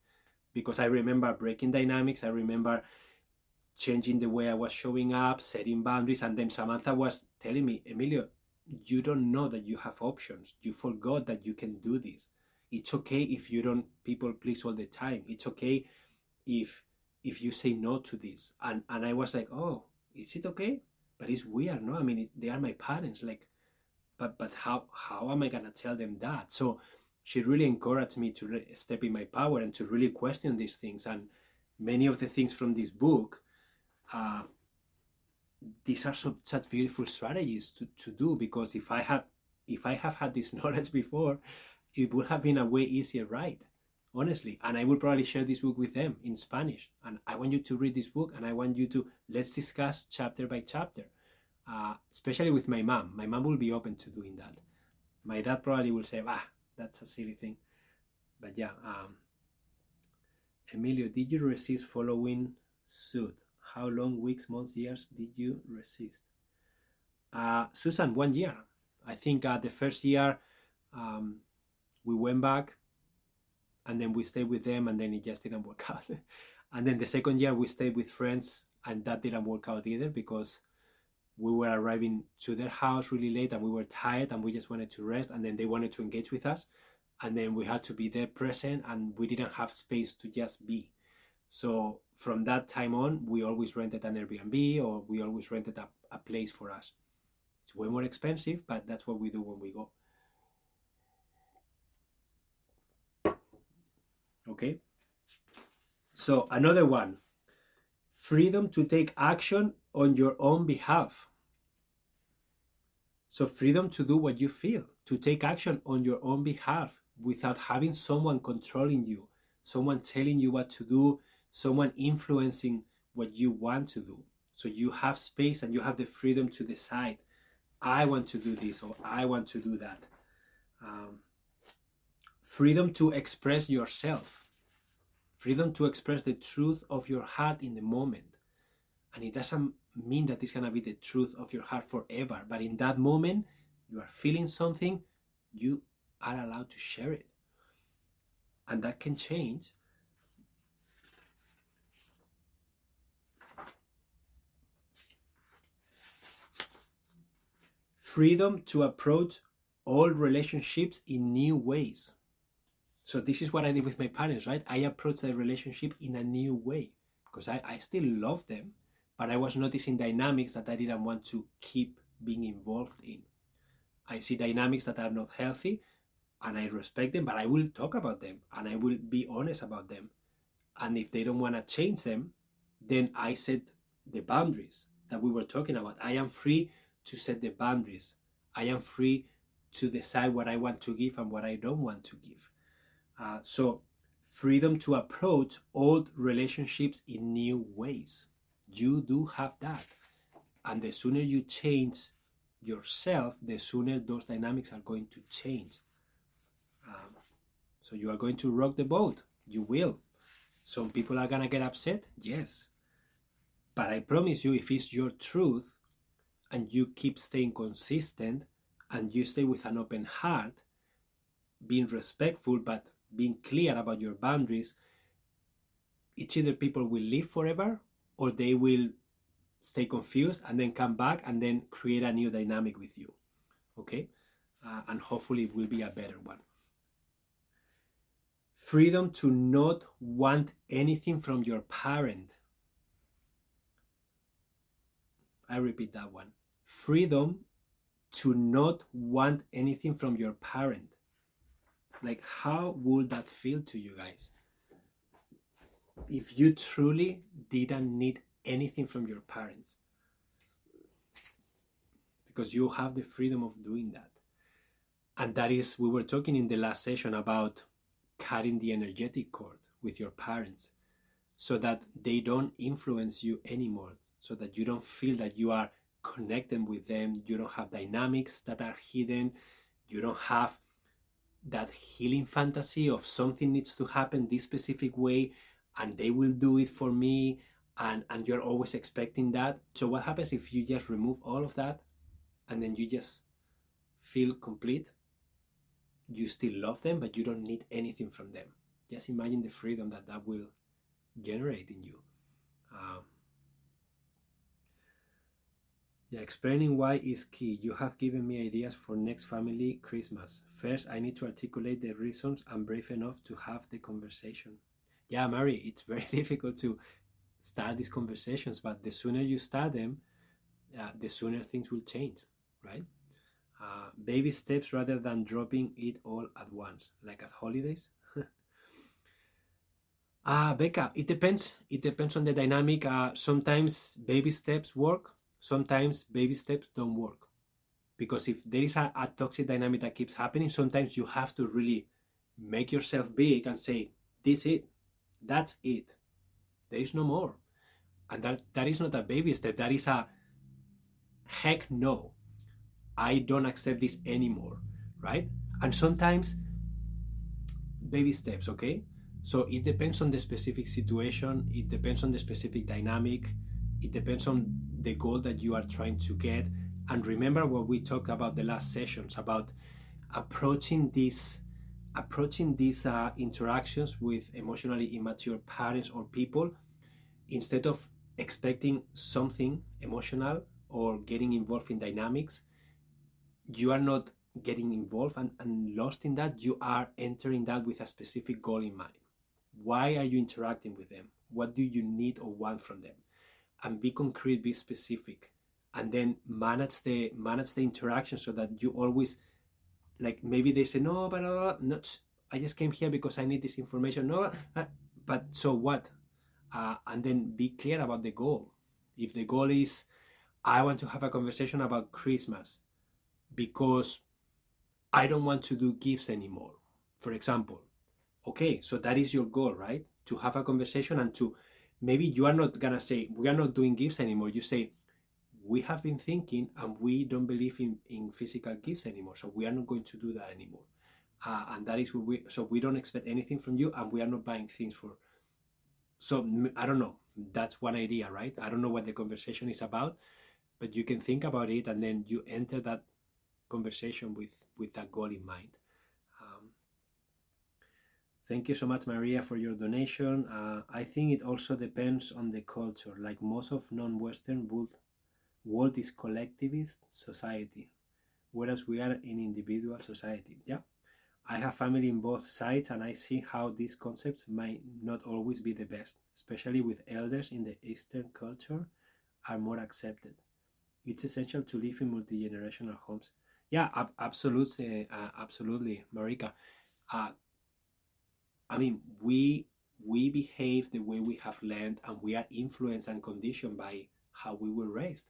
because I remember breaking dynamics, I remember changing the way I was showing up, setting boundaries, and then Samantha was telling me, Emilio, you don't know that you have options. You forgot that you can do this. It's okay if you don't people please all the time. It's okay if you say no to this. And I was like, oh, is it okay? But it's weird, no? I mean, they are my parents. Like, but how am I gonna tell them that? So she really encouraged me to step in my power and to really question these things. And many of the things from this book, these are such beautiful strategies to do, because if I have had this knowledge before, it would have been a way easier ride, honestly. And I will probably share this book with them in Spanish. And I want you to read this book, and I want you to, let's discuss chapter by chapter, especially with my mom. My mom will be open to doing that. My dad probably will say, that's a silly thing. But yeah, Emilio, did you resist following suit? How long, weeks, months, years did you resist? Susan, 1 year. I think the first year we went back, and then we stayed with them, and then it just didn't work out. And then the second year we stayed with friends, and that didn't work out either, because we were arriving to their house really late, and we were tired, and we just wanted to rest, and then they wanted to engage with us, and then we had to be there present, and we didn't have space to just be. So from that time on, we always rented an Airbnb, or we always rented a place for us. It's way more expensive, but that's what we do when we go. Okay? So another one, freedom to take action on your own behalf. So freedom to do what you feel, to take action on your own behalf without having someone controlling you, someone telling you what to do, someone influencing what you want to do. So you have space and you have the freedom to decide, I want to do this, or I want to do that. Freedom to express yourself. Freedom to express the truth of your heart in the moment. And it doesn't mean that it's going to be the truth of your heart forever. But in that moment, you are feeling something, you are allowed to share it. And that can change. Freedom to approach all relationships in new ways. So this is what I did with my parents, right? I approached the relationship in a new way, because I still love them, but I was noticing dynamics that I didn't want to keep being involved in. I see dynamics that are not healthy, and I respect them, but I will talk about them, and I will be honest about them. And if they don't want to change them, then I set the boundaries that we were talking about. I am free to set the boundaries. I am free to decide what I want to give and what I don't want to give. So freedom to approach old relationships in new ways. You do have that. And the sooner you change yourself, the sooner those dynamics are going to change. So you are going to rock the boat. You will. Some people are going to get upset. Yes. But I promise you, if it's your truth and you keep staying consistent and you stay with an open heart, being respectful, but being clear about your boundaries, it's either people will live forever or they will stay confused and then come back and then create a new dynamic with you. Okay? And hopefully it will be a better one. Freedom to not want anything from your parent. I repeat that one. Freedom to not want anything from your parent. Like, how would that feel to you guys? If you truly didn't need anything from your parents. Because you have the freedom of doing that. And that is, we were talking in the last session about cutting the energetic cord with your parents so that they don't influence you anymore, so that you don't feel that you are connected with them, you don't have dynamics that are hidden, you don't have that healing fantasy of something needs to happen this specific way and they will do it for me, and you're always expecting that. So what happens if you just remove all of that and then you just feel complete? You still love them, but you don't need anything from them. Just imagine the freedom that that will generate in you. Yeah, explaining why is key. You have given me ideas for next family Christmas. First, I need to articulate the reasons I'm brave enough to have the conversation. Yeah, Mary, it's very difficult to start these conversations, but the sooner you start them, the sooner things will change, right? Baby steps rather than dropping it all at once, like at holidays. Becca, it depends. It depends on the dynamic. Sometimes baby steps work. sometimes baby steps don't work. Because if there is a toxic dynamic that keeps happening, sometimes you have to really make yourself big and say, this it, that's it. There is no more. And that is not a baby step. That is a heck no. I don't accept this anymore, right? And sometimes baby steps, okay? So it depends on the specific situation, it depends on the specific dynamic, it depends on the goal that you are trying to get. And remember what we talked about the last sessions about approaching these interactions with emotionally immature parents or people, instead of expecting something emotional or getting involved in dynamics. You are not getting involved and lost in that. You are entering that with a specific goal in mind. Why are you interacting with them? What do you need or want from them? And be concrete, be specific, and then manage the interaction so that you always, like, maybe they say no, but no, I just came here because I need this information. No, but so what? And then be clear about the goal. If the goal is, I want to have a conversation about Christmas because I don't want to do gifts anymore, for example. Okay, so that is your goal, right? To have a conversation and to, maybe you are not gonna say, we are not doing gifts anymore. You say, we have been thinking and we don't believe in physical gifts anymore. So we are not going to do that anymore. And that is what so we don't expect anything from you and we are not buying things for. So I don't know. That's one idea, right? I don't know what the conversation is about, but you can think about it and then you enter that conversation with that goal in mind. Thank you so much, Maria, for your donation. I think it also depends on the culture. Like most of non-Western world is collectivist society, whereas we are in individual society. Yeah, I have family in both sides, and I see how these concepts might not always be the best, especially with elders in the Eastern culture are more accepted. It's essential to live in multi-generational homes. Yeah, absolutely, Marika. I mean, we behave the way we have learned, and we are influenced and conditioned by how we were raised.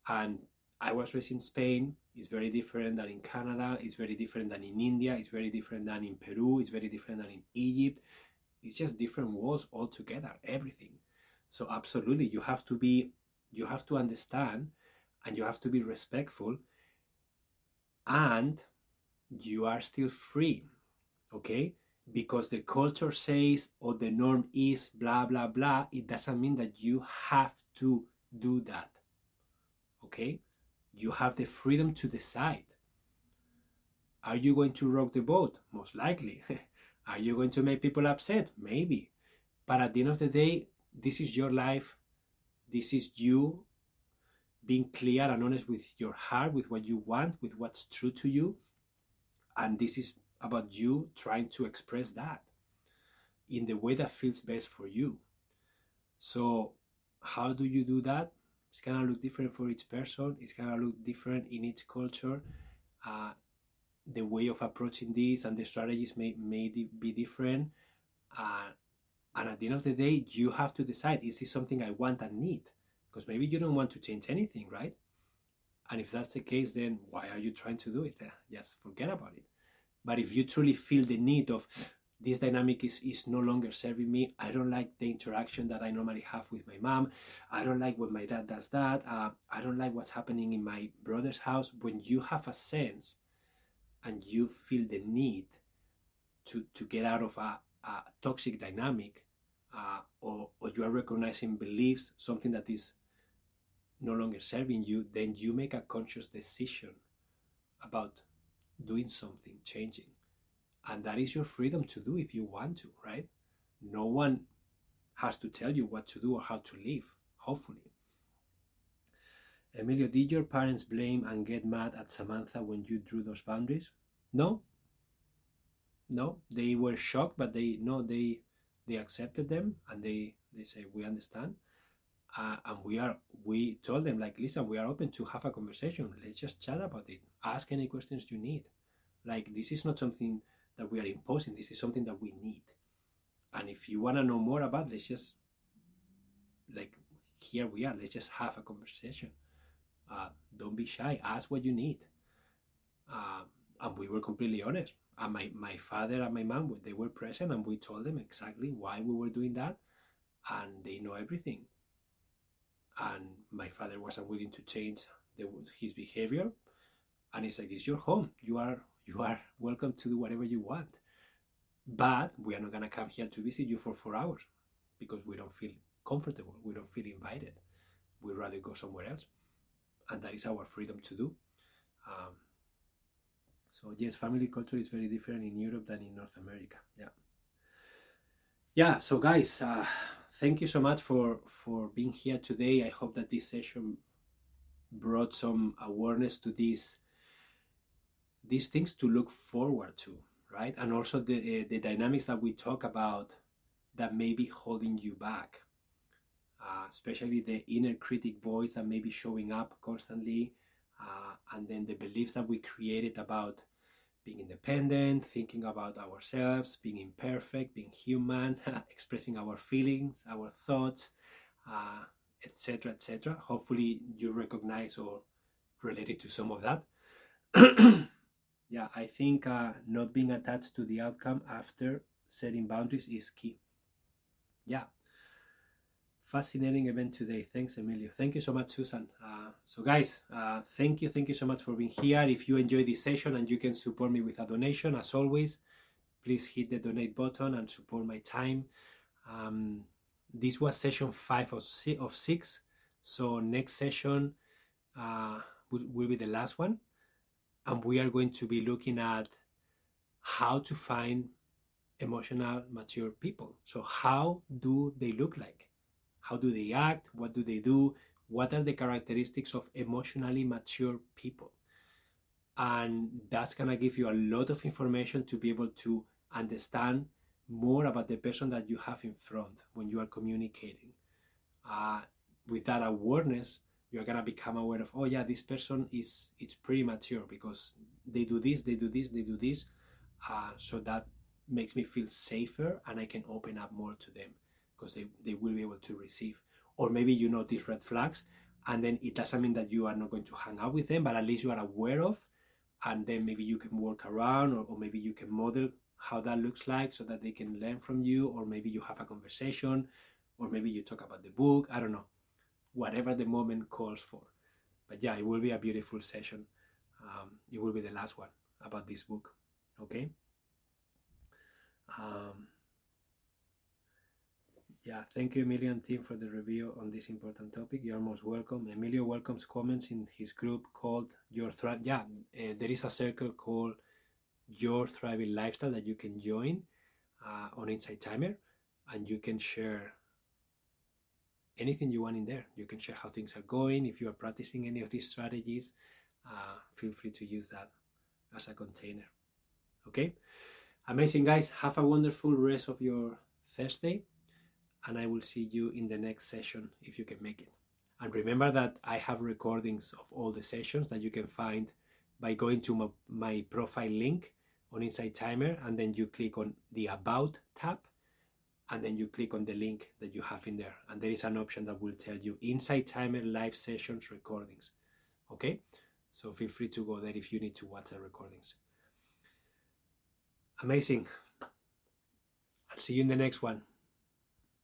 And I was raised in Spain. It's very different than in Canada. It's very different than in India. It's very different than in Peru. It's very different than in Egypt. It's just different worlds altogether. Everything. So absolutely, you have to understand, and you have to be respectful, and you are still free. Okay. Because the culture says or the norm is blah blah blah, it doesn't mean that you have to do that. Okay, you have the freedom to decide. Are you going to rock the boat? Most likely. Are you going to make people upset? Maybe. But at the end of the day, this is your life. This is you being clear and honest with your heart, with what you want, with what's true to you. And this is about you trying to express that in the way that feels best for you. So how do you do that? It's gonna look different for each person. It's gonna look different in each culture. The way of approaching this and the strategies may be different. And at the end of the day, you have to decide, is this something I want and need? Because maybe you don't want to change anything, right? And if that's the case, then why are you trying to do it? Just forget about it. But if you truly feel the need of, this dynamic is no longer serving me, I don't like the interaction that I normally have with my mom, I don't like when my dad does that, I don't like what's happening in my brother's house. When you have a sense and you feel the need to get out of a toxic dynamic, or you are recognizing beliefs, something that is no longer serving you, then you make a conscious decision about doing something, changing. And that is your freedom to do if you want to, right? No one has to tell you what to do or how to live, hopefully. Emilio, did your parents blame and get mad at Samantha when you drew those boundaries? No. They were shocked, but they accepted them, and they say, we understand. And we told them, like, listen, we are open to have a conversation. Let's just chat about it. Ask any questions you need. Like, this is not something that we are imposing. This is something that we need. And if you want to know more about, let's just, like, here we are. Let's just have a conversation. Don't be shy. Ask what you need. And we were completely honest. And my father and my mom, they were present, and we told them exactly why we were doing that, and they know everything. And my father wasn't willing to change his behavior, and it's like, it's your home. You are welcome to do whatever you want, but we are not gonna come here to visit you for 4 hours because we don't feel comfortable. We don't feel invited. We'd rather go somewhere else, and that is our freedom to do. So yes, family culture is very different in Europe than in North America. Yeah. So guys, thank you so much for being here today. I hope that this session brought some awareness to these things to look forward to, right? And also the dynamics that we talk about that may be holding you back, especially the inner critic voice that may be showing up constantly, and then the beliefs that we created about being independent, thinking about ourselves, being imperfect, being human, expressing our feelings, our thoughts, etc., etc. Hopefully you recognize or related to some of that. Yeah, I think not being attached to the outcome after setting boundaries is key. Yeah. Fascinating event today. Thanks, Emilio. Thank you so much, Susan. So guys, thank you so much for being here. If you enjoyed this session and you can support me with a donation, as always, please hit the donate button and support my time. This was session 5 of 6. So next session will be the last one. And we are going to be looking at how to find emotional mature people. So how do they look like? How do they act? What do they do? What are the characteristics of emotionally mature people? And that's going to give you a lot of information to be able to understand more about the person that you have in front when you are communicating. With that awareness, you're going to become aware of, oh yeah, this person it's pretty mature because they do this, they do this, they do this. So that makes me feel safer, and I can open up more to them because they will be able to receive. Or maybe you notice red flags, and then it doesn't mean that you are not going to hang out with them, but at least you are aware of, and then maybe you can work around, or maybe you can model how that looks like so that they can learn from you, or maybe you have a conversation, or maybe you talk about the book. I don't know, whatever the moment calls for. But yeah, it will be a beautiful session. It will be the last one about this book. Okay. Yeah, thank you, Emilio and team, for the review on this important topic. You are most welcome. Emilio welcomes comments in his group called Your Thrive. Yeah, there is a circle called Your Thriving Lifestyle that you can join on Insight Timer, and you can share anything you want in there. You can share how things are going. If you are practicing any of these strategies, feel free to use that as a container. Okay? Amazing, guys. Have a wonderful rest of your Thursday, and I will see you in the next session if you can make it. And remember that I have recordings of all the sessions that you can find by going to my profile link on Insight Timer, and then you click on the About tab, and then you click on the link that you have in there, and there is an option that will tell you Insight Timer live sessions recordings. Okay, so feel free to go there if you need to watch the recordings. Amazing. I'll see you in the next one.